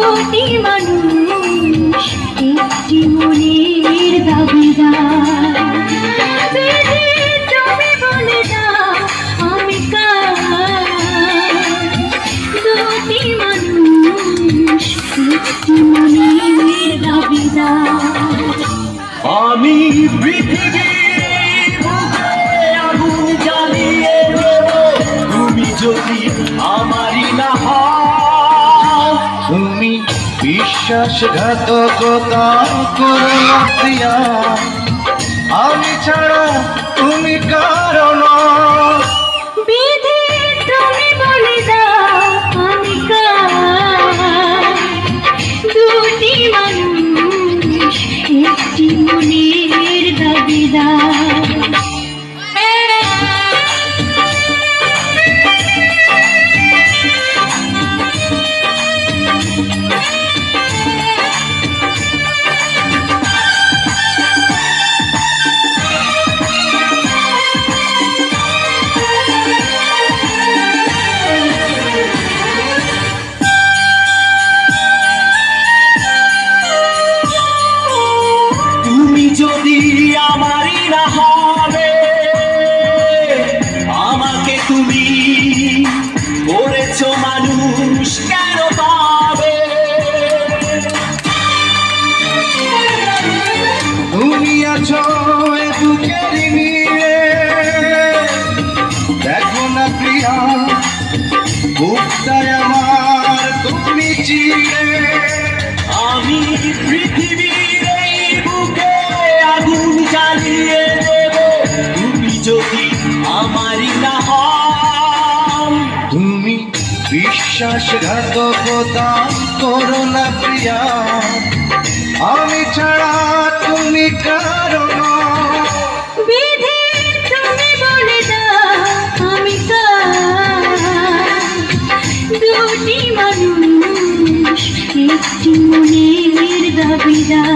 দুটি মানুষ একটি মনের দাবিদার। তুমি বলে দাও আমি কার? দুটি মানুষ একটি মনের দাবিদার। আমি পৃথিবীর বুকে আগুন জ্বালিয়ে দেব, তুমি যদি আমারই না হও। তুমি বিশ্বাসঘাতকতা করো না প্রিয়া, আমি ছাড়া তুমি কারণ। বিধি তুমি বলে দাও আমি কার? দুটি মানুষ একটি মনের দাবিদার। যদি আমারই না হবে, আমাকে তুমি করেছো মানুষ কেন পাবে? তুমি আছো বুকের নিয়ে, দেখো না প্রিয়া বুকটায় আমার তুমি চিরে। আমি পৃথিবীর এই বুকে আগুন জ্বালিয়ে দেব, তুমি যদি আমারই না হও। তুমি বিশ্বাসঘাতকতা করো না প্রিয়া, আমি ছাড়া তুমি কারণ। বিধি তুমি বলে দাও আমি কার? দুটি মানুষ একটি মনের দাবিদার।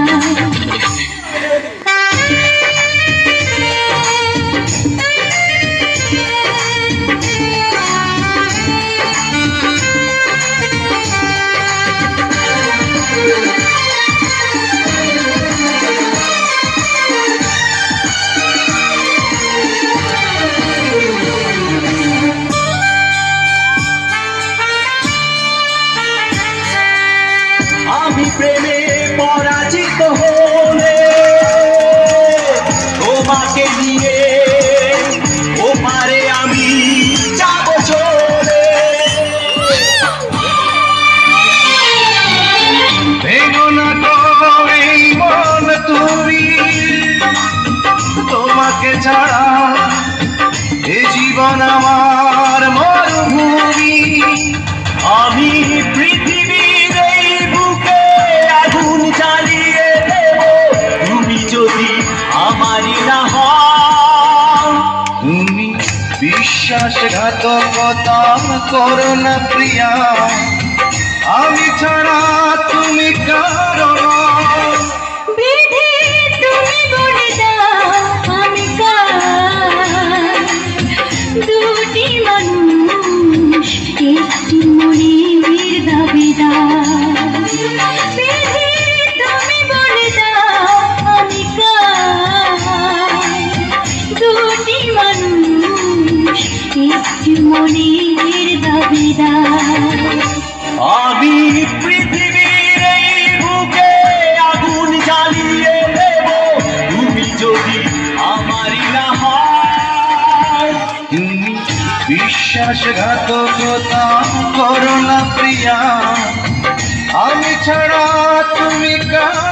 আমি প্রেমে পরাজিত হলে তোমাকে নিয়ে ওপারে আমি যাব চলে। ভেঙো না তো এই মন তুমি, তোমাকে ছাড়া এ জীবন আমার মরুভূমি। আমি পৃথিবীর এই বুকে আগুন জ্বালিয়ে দেব, তুমি যদি আমারই না হও। তুমি বিশ্বাসঘাতকতা করো না প্রিয়া, আমি ছাড়া তুমি কারণ। বিধি তুমি বলে দাও আমি কার? দুটি মানুষ একটি মনের দাবিদার। বিধি তুমি বলে দাও আমি কার? দুটি মানুষ একটি মনের দাবিদার। আমি পৃথিবীর এই বুকে আগুন জ্বালিয়ে দেব, তুমি যদি আমারই না হও। তুমি বিশ্বাসঘাতকতা করো না প্রিয়া, আমি ছাড়া তুমি কার?